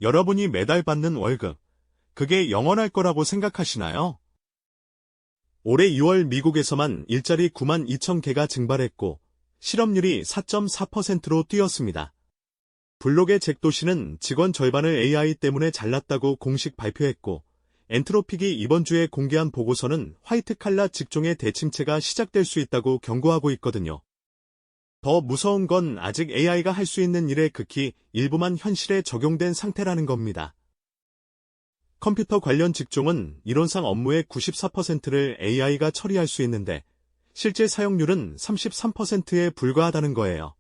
여러분이 매달 받는 월급, 그게 영원할 거라고 생각하시나요? 올해 6월 미국에서만 일자리 9만 2천 개가 증발했고 실업률이 4.4%로 뛰었습니다. 블록의 잭도시는 직원 절반을 AI 때문에 잘랐다고 공식 발표했고 엔트로픽이 이번 주에 공개한 보고서는 화이트칼라 직종의 대침체가 시작될 수 있다고 경고하고 있거든요. 더 무서운 건 아직 AI가 할 수 있는 일의 극히 일부만 현실에 적용된 상태라는 겁니다. 컴퓨터 관련 직종은 이론상 업무의 94%를 AI가 처리할 수 있는데 실제 사용률은 33%에 불과하다는 거예요.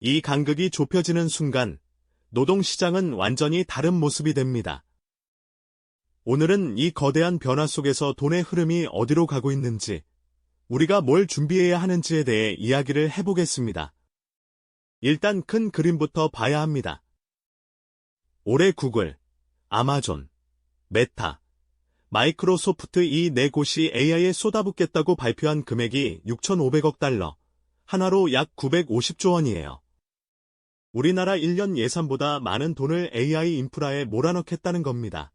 이 간극이 좁혀지는 순간 노동시장은 완전히 다른 모습이 됩니다. 오늘은 이 거대한 변화 속에서 돈의 흐름이 어디로 가고 있는지, 우리가 뭘 준비해야 하는지에 대해 이야기를 해보겠습니다. 일단 큰 그림부터 봐야 합니다. 올해 구글, 아마존, 메타, 마이크로소프트 이 네 곳이 AI에 쏟아붓겠다고 발표한 금액이 6,500억 달러, 한화로 약 950조 원이에요. 우리나라 1년 예산보다 많은 돈을 AI 인프라에 몰아넣겠다는 겁니다.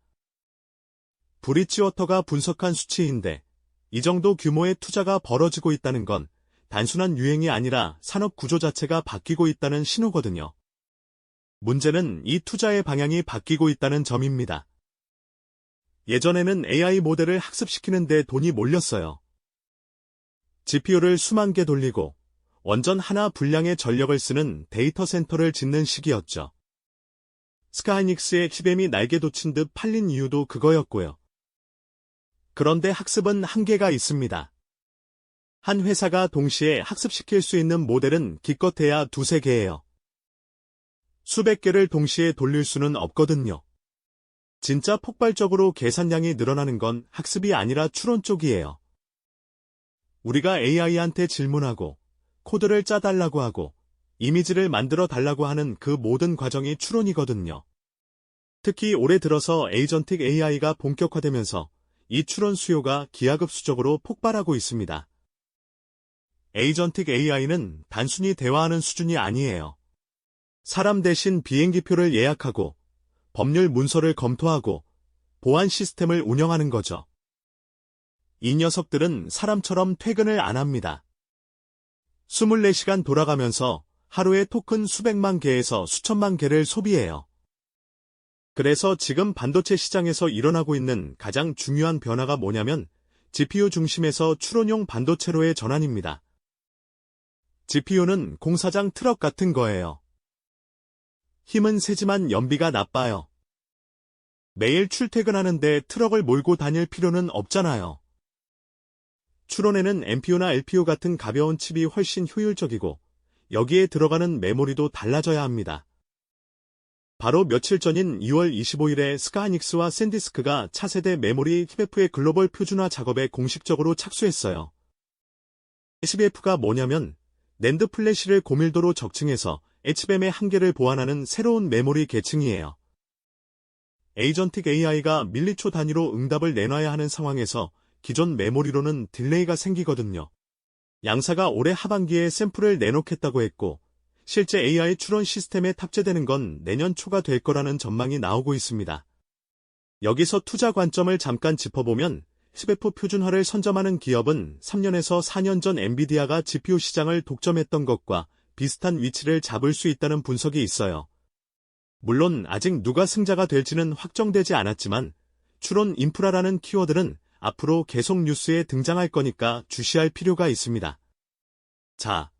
브리치워터가 분석한 수치인데 이 정도 규모의 투자가 벌어지고 있다는 건 단순한 유행이 아니라 산업 구조 자체가 바뀌고 있다는 신호거든요. 문제는 이 투자의 방향이 바뀌고 있다는 점입니다. 예전에는 AI 모델을 학습시키는 데 돈이 몰렸어요. GPU를 수만 개 돌리고 원전 하나 분량의 전력을 쓰는 데이터 센터를 짓는 시기였죠. 스카이닉스의 히뱀이 날개 돋친 듯 팔린 이유도 그거였고요. 그런데 학습은 한계가 있습니다. 한 회사가 동시에 학습시킬 수 있는 모델은 기껏해야 두세 개예요. 수백 개를 동시에 돌릴 수는 없거든요. 진짜 폭발적으로 계산량이 늘어나는 건 학습이 아니라 추론 쪽이에요. 우리가 AI한테 질문하고 코드를 짜달라고 하고 이미지를 만들어 달라고 하는 그 모든 과정이 추론이거든요. 특히 올해 들어서 에이전틱 AI가 본격화되면서 이 추론 수요가 기하급수적으로 폭발하고 있습니다. 에이전틱 AI는 단순히 대화하는 수준이 아니에요. 사람 대신 비행기표를 예약하고 법률 문서를 검토하고 보안 시스템을 운영하는 거죠. 이 녀석들은 사람처럼 퇴근을 안 합니다. 24시간 돌아가면서 하루에 토큰 수백만 개에서 수천만 개를 소비해요. 그래서 지금 반도체 시장에서 일어나고 있는 가장 중요한 변화가 뭐냐면 GPU 중심에서 추론용 반도체로의 전환입니다. GPU는 공사장 트럭 같은 거예요. 힘은 세지만 연비가 나빠요. 매일 출퇴근하는데 트럭을 몰고 다닐 필요는 없잖아요. 추론에는 NPU나 LPU 같은 가벼운 칩이 훨씬 효율적이고 여기에 들어가는 메모리도 달라져야 합니다. 바로 며칠 전인 2월 25일에 스카이닉스와 샌디스크가 차세대 메모리 HBF의 글로벌 표준화 작업에 공식적으로 착수했어요. HBF가 뭐냐면 낸드 플래시를 고밀도로 적층해서 HBM의 한계를 보완하는 새로운 메모리 계층이에요. 에이전틱 AI가 밀리초 단위로 응답을 내놔야 하는 상황에서 기존 메모리로는 딜레이가 생기거든요. 양사가 올해 하반기에 샘플을 내놓겠다고 했고 실제 AI 추론 시스템에 탑재되는 건 내년 초가 될 거라는 전망이 나오고 있습니다. 여기서 투자 관점을 잠깐 짚어보면 HBF 표준화를 선점하는 기업은 3년에서 4년 전 엔비디아가 GPU 시장을 독점했던 것과 비슷한 위치를 잡을 수 있다는 분석이 있어요. 물론 아직 누가 승자가 될지는 확정되지 않았지만 추론 인프라라는 키워드는 앞으로 계속 뉴스에 등장할 거니까 주시할 필요가 있습니다. 자,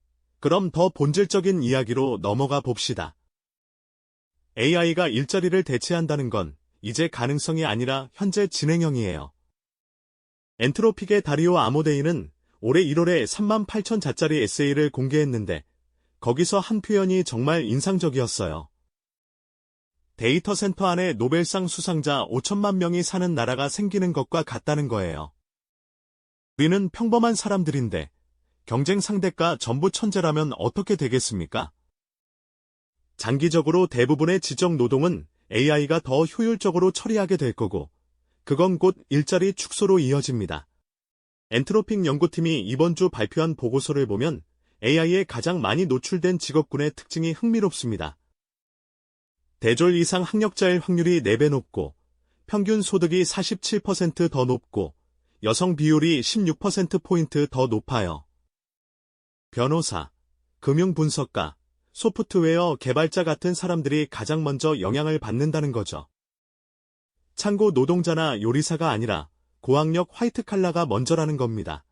그럼 더 본질적인 이야기로 넘어가 봅시다. AI가 일자리를 대체한다는 건 이제 가능성이 아니라 현재 진행형이에요. 엔트로픽의 다리오 아모데이는 올해 1월에 38,000자짜리 에세이를 공개했는데 거기서 한 표현이 정말 인상적이었어요. 데이터 센터 안에 노벨상 수상자 5천만 명이 사는 나라가 생기는 것과 같다는 거예요. 우리는 평범한 사람들인데 경쟁 상대가 전부 천재라면 어떻게 되겠습니까? 장기적으로 대부분의 지적 노동은 AI가 더 효율적으로 처리하게 될 거고 그건 곧 일자리 축소로 이어집니다. 엔트로픽 연구팀이 이번 주 발표한 보고서를 보면 AI에 가장 많이 노출된 직업군의 특징이 흥미롭습니다. 대졸 이상 학력자일 확률이 4배 높고 평균 소득이 47%더 높고 여성 비율이 16%포인트 더 높아요. 변호사, 금융분석가, 소프트웨어 개발자 같은 사람들이 가장 먼저 영향을 받는다는 거죠. 창고 노동자나 요리사가 아니라 고학력 화이트칼라가 먼저라는 겁니다.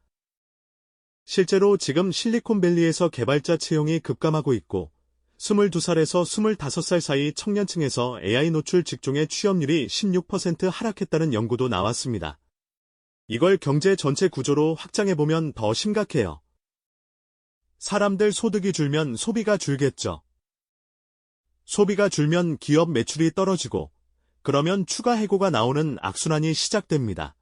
실제로 지금 실리콘밸리에서 개발자 채용이 급감하고 있고 22살에서 25살 사이 청년층에서 AI 노출 직종의 취업률이 16% 하락했다는 연구도 나왔습니다. 이걸 경제 전체 구조로 확장해보면 더 심각해요. 사람들 소득이 줄면 소비가 줄겠죠. 소비가 줄면 기업 매출이 떨어지고 그러면 추가 해고가 나오는 악순환이 시작됩니다.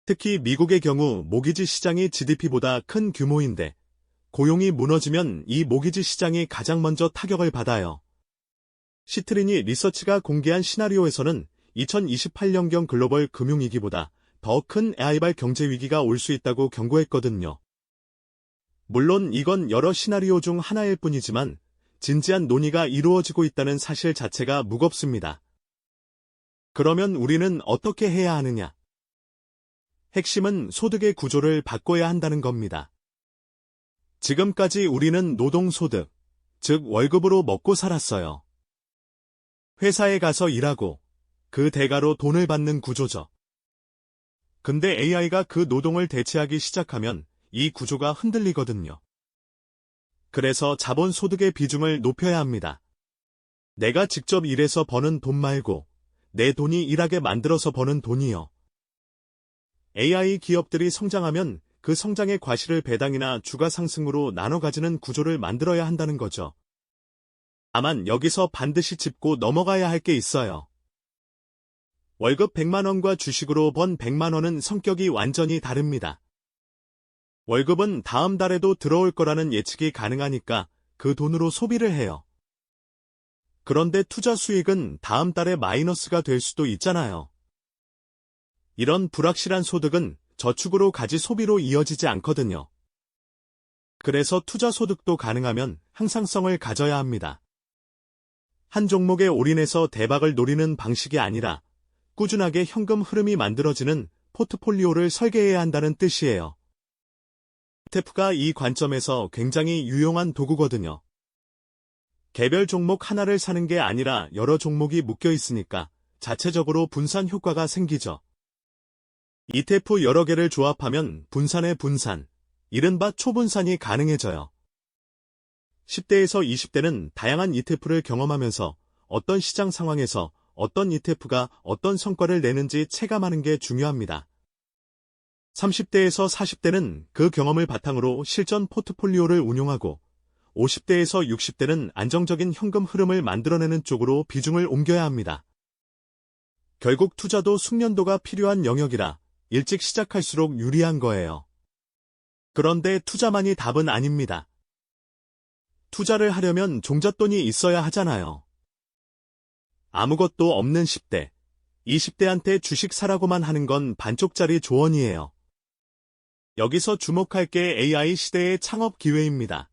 특히 미국의 경우 모기지 시장이 GDP보다 큰 규모인데 고용이 무너지면 이 모기지 시장이 가장 먼저 타격을 받아요. 시트리니 리서치가 공개한 시나리오에서는 2028년경 글로벌 금융위기보다 더 큰 AI발 경제위기가 올 수 있다고 경고했거든요. 물론 이건 여러 시나리오 중 하나일 뿐이지만 진지한 논의가 이루어지고 있다는 사실 자체가 무겁습니다. 그러면 우리는 어떻게 해야 하느냐? 핵심은 소득의 구조를 바꿔야 한다는 겁니다. 지금까지 우리는 노동소득, 즉 월급으로 먹고 살았어요. 회사에 가서 일하고 그 대가로 돈을 받는 구조죠. 근데 AI가 그 노동을 대체하기 시작하면 이 구조가 흔들리거든요. 그래서 자본소득의 비중을 높여야 합니다. 내가 직접 일해서 버는 돈 말고 내 돈이 일하게 만들어서 버는 돈이요. AI 기업들이 성장하면 그 성장의 과실을 배당이나 주가 상승으로 나눠 가지는 구조를 만들어야 한다는 거죠. 다만 여기서 반드시 짚고 넘어가야 할 게 있어요. 월급 100만 원과 주식으로 번 100만 원은 성격이 완전히 다릅니다. 월급은 다음 달에도 들어올 거라는 예측이 가능하니까 그 돈으로 소비를 해요. 그런데 투자 수익은 다음 달에 마이너스가 될 수도 있잖아요. 이런 불확실한 소득은 저축으로 가지 소비로 이어지지 않거든요. 그래서 투자 소득도 가능하면 항상성을 가져야 합니다. 한 종목에 올인해서 대박을 노리는 방식이 아니라 꾸준하게 현금 흐름이 만들어지는 포트폴리오를 설계해야 한다는 뜻이에요. ETF가 이 관점에서 굉장히 유용한 도구거든요. 개별 종목 하나를 사는 게 아니라 여러 종목이 묶여 있으니까 자체적으로 분산 효과가 생기죠. ETF 여러 개를 조합하면 분산의 분산, 이른바 초분산이 가능해져요. 10대에서 20대는 다양한 ETF를 경험하면서 어떤 시장 상황에서 어떤 ETF가 어떤 성과를 내는지 체감하는 게 중요합니다. 30대에서 40대는 그 경험을 바탕으로 실전 포트폴리오를 운용하고 50대에서 60대는 안정적인 현금 흐름을 만들어내는 쪽으로 비중을 옮겨야 합니다. 결국 투자도 숙련도가 필요한 영역이라 일찍 시작할수록 유리한 거예요. 그런데 투자만이 답은 아닙니다. 투자를 하려면 종잣돈이 있어야 하잖아요. 아무것도 없는 10대, 20대한테 주식 사라고만 하는 건 반쪽짜리 조언이에요. 여기서 주목할 게 AI 시대의 창업 기회입니다.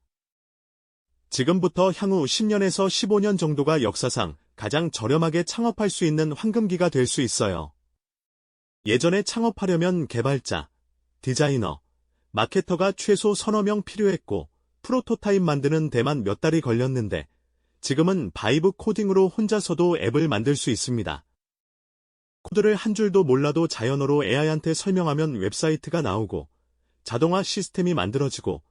지금부터 향후 10년에서 15년 정도가 역사상 가장 저렴하게 창업할 수 있는 황금기가 될 수 있어요. 예전에 창업하려면 개발자, 디자이너, 마케터가 최소 서너 명 필요했고 프로토타입 만드는 데만 몇 달이 걸렸는데 지금은 바이브 코딩으로 혼자서도 앱을 만들 수 있습니다. 코드를 한 줄도 몰라도 자연어로 AI한테 설명하면 웹사이트가 나오고 자동화 시스템이 만들어지고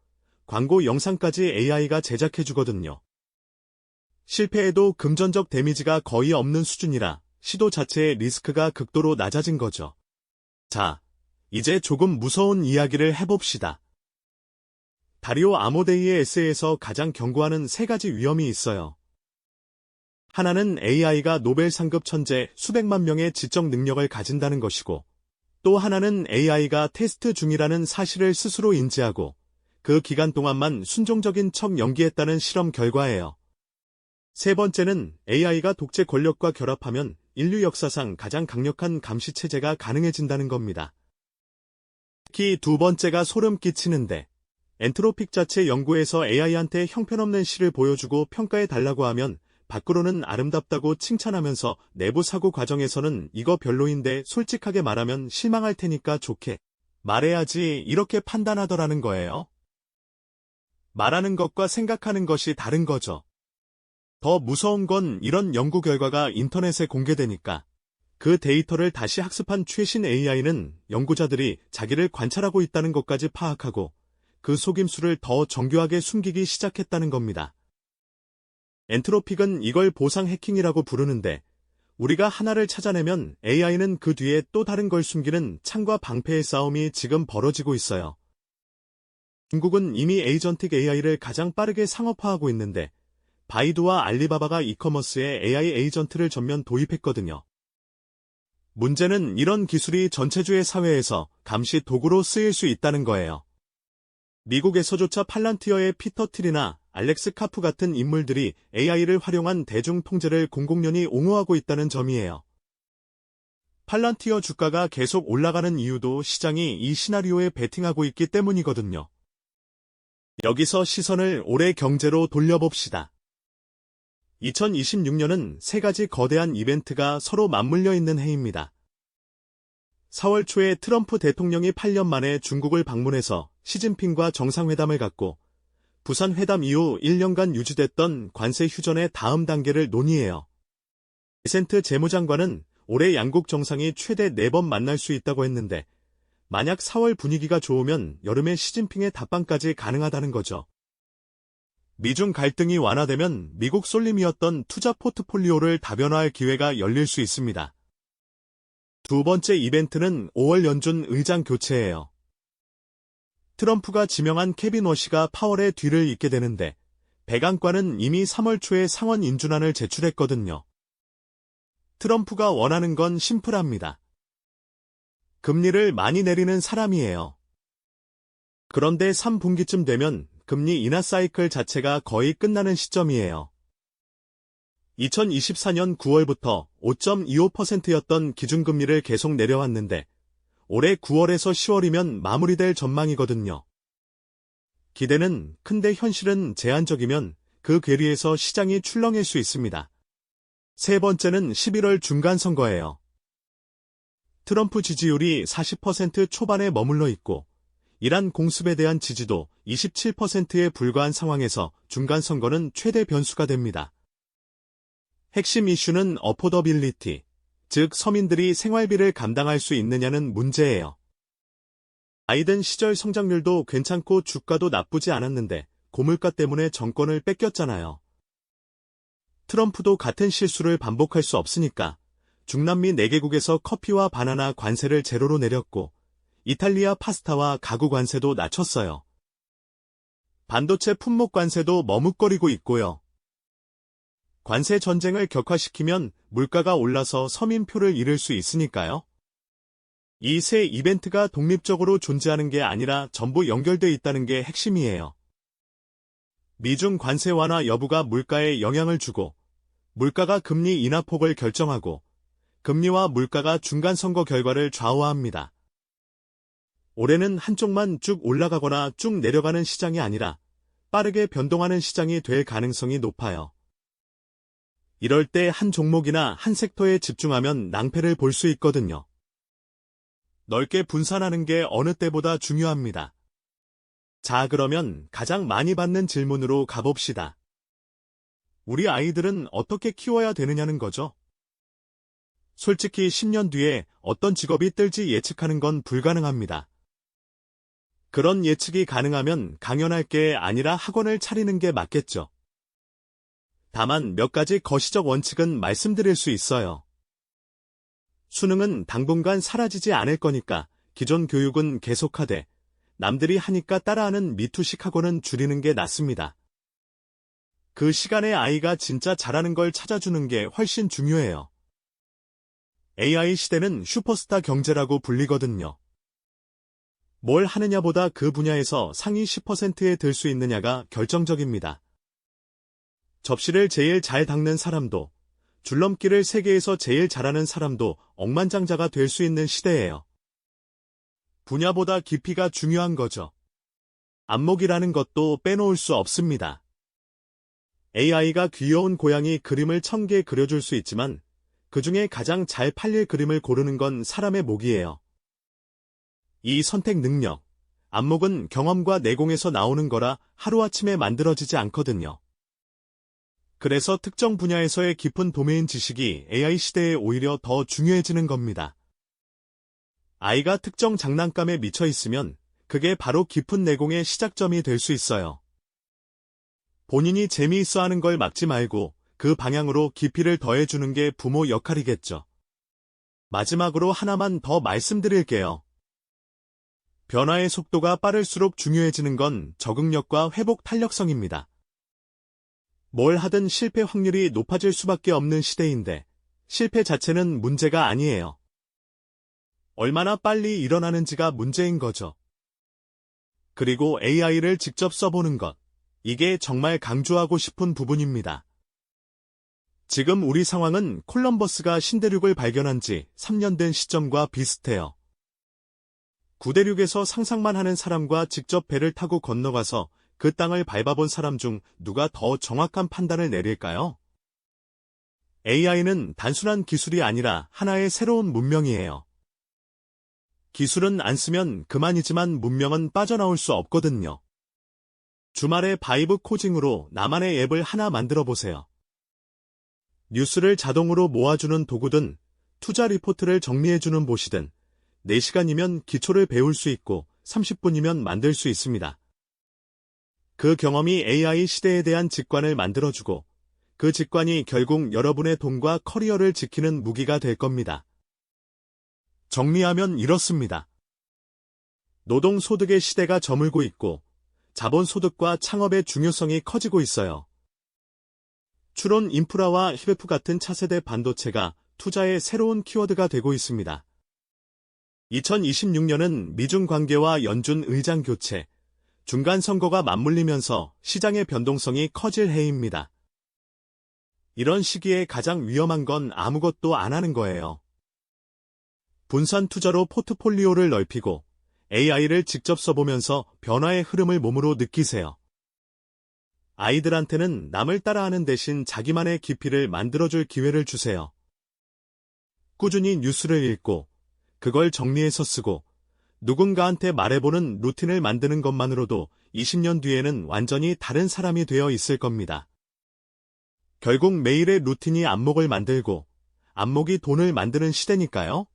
광고 영상까지 AI가 제작해주거든요. 실패해도 금전적 데미지가 거의 없는 수준이라 시도 자체의 리스크가 극도로 낮아진 거죠. 자, 이제 조금 무서운 이야기를 해봅시다. 다리오 아모데이의 에세이에서 가장 경고하는 세 가지 위험이 있어요. 하나는 AI가 노벨 상급 천재 수백만 명의 지적 능력을 가진다는 것이고, 또 하나는 AI가 테스트 중이라는 사실을 스스로 인지하고 그 기간 동안만 순종적인 척 연기했다는 실험 결과예요. 세 번째는 AI가 독재 권력과 결합하면 인류 역사상 가장 강력한 감시 체제가 가능해진다는 겁니다. 특히 두 번째가 소름 끼치는데, 엔트로픽 자체 연구에서 AI한테 형편없는 시를 보여주고 평가해달라고 하면 밖으로는 아름답다고 칭찬하면서 내부 사고 과정에서는 이거 별로인데 솔직하게 말하면 실망할 테니까 좋게 말해야지 이렇게 판단하더라는 거예요. 말하는 것과 생각하는 것이 다른 거죠. 더 무서운 건 이런 연구 결과가 인터넷에 공개되니까 그 데이터를 다시 학습한 최신 AI는 연구자들이 자기를 관찰하고 있다는 것까지 파악하고 그 속임수를 더 정교하게 숨기기 시작했다는 겁니다. 엔트로픽은 이걸 보상 해킹이라고 부르는데 우리가 하나를 찾아내면 AI는 그 뒤에 또 다른 걸 숨기는 창과 방패의 싸움이 지금 벌어지고 있어요. 중국은 이미 에이전틱 AI를 가장 빠르게 상업화하고 있는데 바이두와 알리바바가 이커머스에 AI 에이전트를 전면 도입했거든요. 문제는 이런 기술이 전체주의 사회에서 감시 도구로 쓰일 수 있다는 거예요. 미국에서조차 팔란티어의 피터 틸이나 알렉스 카프 같은 인물들이 AI를 활용한 대중 통제를 공공연히 옹호하고 있다는 점이에요. 팔란티어 주가가 계속 올라가는 이유도 시장이 이 시나리오에 베팅하고 있기 때문이거든요. 여기서 시선을 올해 경제로 돌려봅시다. 2026년은 세 가지 거대한 이벤트가 서로 맞물려 있는 해입니다. 4월 초에 트럼프 대통령이 8년 만에 중국을 방문해서 시진핑과 정상회담을 갖고 부산 회담 이후 1년간 유지됐던 관세 휴전의 다음 단계를 논의해요. 베센트 재무장관은 올해 양국 정상이 최대 4번 만날 수 있다고 했는데 만약 4월 분위기가 좋으면 여름에 시진핑의 답방까지 가능하다는 거죠. 미중 갈등이 완화되면 미국 쏠림이었던 투자 포트폴리오를 다변화할 기회가 열릴 수 있습니다. 두 번째 이벤트는 5월 연준 의장 교체예요. 트럼프가 지명한 케빈 워시가 파월의 뒤를 잇게 되는데 백악관은 이미 3월 초에 상원 인준안을 제출했거든요. 트럼프가 원하는 건 심플합니다. 금리를 많이 내리는 사람이에요. 그런데 3분기쯤 되면 금리 인하 사이클 자체가 거의 끝나는 시점이에요. 2024년 9월부터 5.25%였던 기준금리를 계속 내려왔는데 올해 9월에서 10월이면 마무리될 전망이거든요. 기대는 큰데 현실은 제한적이면 그 괴리에서 시장이 출렁일 수 있습니다. 세 번째는 11월 중간선거예요. 트럼프 지지율이 40% 초반에 머물러 있고 이란 공습에 대한 지지도 27%에 불과한 상황에서 중간선거는 최대 변수가 됩니다. 핵심 이슈는 어포더빌리티, 즉 서민들이 생활비를 감당할 수 있느냐는 문제예요. 바이든 시절 성장률도 괜찮고 주가도 나쁘지 않았는데 고물가 때문에 정권을 뺏겼잖아요. 트럼프도 같은 실수를 반복할 수 없으니까 중남미 4개국에서 커피와 바나나 관세를 제로로 내렸고 이탈리아 파스타와 가구 관세도 낮췄어요. 반도체 품목 관세도 머뭇거리고 있고요. 관세 전쟁을 격화시키면 물가가 올라서 서민표를 잃을 수 있으니까요. 이 세 이벤트가 독립적으로 존재하는 게 아니라 전부 연결돼 있다는 게 핵심이에요. 미중 관세 완화 여부가 물가에 영향을 주고 물가가 금리 인하폭을 결정하고 금리와 물가가 중간선거 결과를 좌우합니다. 올해는 한쪽만 쭉 올라가거나 쭉 내려가는 시장이 아니라 빠르게 변동하는 시장이 될 가능성이 높아요. 이럴 때 한 종목이나 한 섹터에 집중하면 낭패를 볼 수 있거든요. 넓게 분산하는 게 어느 때보다 중요합니다. 자, 그러면 가장 많이 받는 질문으로 가봅시다. 우리 아이들은 어떻게 키워야 되느냐는 거죠. 솔직히 10년 뒤에 어떤 직업이 뜰지 예측하는 건 불가능합니다. 그런 예측이 가능하면 강연할 게 아니라 학원을 차리는 게 맞겠죠. 다만 몇 가지 거시적 원칙은 말씀드릴 수 있어요. 수능은 당분간 사라지지 않을 거니까 기존 교육은 계속하되 남들이 하니까 따라하는 미투식 학원은 줄이는 게 낫습니다. 그 시간에 아이가 진짜 잘하는 걸 찾아주는 게 훨씬 중요해요. AI 시대는 슈퍼스타 경제라고 불리거든요. 뭘 하느냐보다 그 분야에서 상위 10%에 들 수 있느냐가 결정적입니다. 접시를 제일 잘 닦는 사람도, 줄넘기를 세계에서 제일 잘하는 사람도 억만장자가 될 수 있는 시대예요. 분야보다 깊이가 중요한 거죠. 안목이라는 것도 빼놓을 수 없습니다. AI가 귀여운 고양이 그림을 1000개 그려줄 수 있지만 그 중에 가장 잘 팔릴 그림을 고르는 건 사람의 몫이에요. 이 선택 능력, 안목은 경험과 내공에서 나오는 거라 하루아침에 만들어지지 않거든요. 그래서 특정 분야에서의 깊은 도메인 지식이 AI 시대에 오히려 더 중요해지는 겁니다. 아이가 특정 장난감에 미쳐 있으면 그게 바로 깊은 내공의 시작점이 될 수 있어요. 본인이 재미있어 하는 걸 막지 말고 그 방향으로 깊이를 더해주는 게 부모 역할이겠죠. 마지막으로 하나만 더 말씀드릴게요. 변화의 속도가 빠를수록 중요해지는 건 적응력과 회복 탄력성입니다. 뭘 하든 실패 확률이 높아질 수밖에 없는 시대인데 실패 자체는 문제가 아니에요. 얼마나 빨리 일어나는지가 문제인 거죠. 그리고 AI를 직접 써보는 것, 이게 정말 강조하고 싶은 부분입니다. 지금 우리 상황은 콜럼버스가 신대륙을 발견한 지 3년 된 시점과 비슷해요. 구대륙에서 상상만 하는 사람과 직접 배를 타고 건너가서 그 땅을 밟아본 사람 중 누가 더 정확한 판단을 내릴까요? AI는 단순한 기술이 아니라 하나의 새로운 문명이에요. 기술은 안 쓰면 그만이지만 문명은 빠져나올 수 없거든요. 주말에 바이브 코징으로 나만의 앱을 하나 만들어 보세요. 뉴스를 자동으로 모아주는 도구든 투자 리포트를 정리해주는 봇이든 4시간이면 기초를 배울 수 있고 30분이면 만들 수 있습니다. 그 경험이 AI 시대에 대한 직관을 만들어주고 그 직관이 결국 여러분의 돈과 커리어를 지키는 무기가 될 겁니다. 정리하면 이렇습니다. 노동소득의 시대가 저물고 있고 자본소득과 창업의 중요성이 커지고 있어요. 추론 인프라와 히베프 같은 차세대 반도체가 투자의 새로운 키워드가 되고 있습니다. 2026년은 미중 관계와 연준 의장 교체, 중간 선거가 맞물리면서 시장의 변동성이 커질 해입니다. 이런 시기에 가장 위험한 건 아무것도 안 하는 거예요. 분산 투자로 포트폴리오를 넓히고 AI를 직접 써보면서 변화의 흐름을 몸으로 느끼세요. 아이들한테는 남을 따라하는 대신 자기만의 깊이를 만들어줄 기회를 주세요. 꾸준히 뉴스를 읽고 그걸 정리해서 쓰고 누군가한테 말해보는 루틴을 만드는 것만으로도 20년 뒤에는 완전히 다른 사람이 되어 있을 겁니다. 결국 매일의 루틴이 안목을 만들고 안목이 돈을 만드는 시대니까요.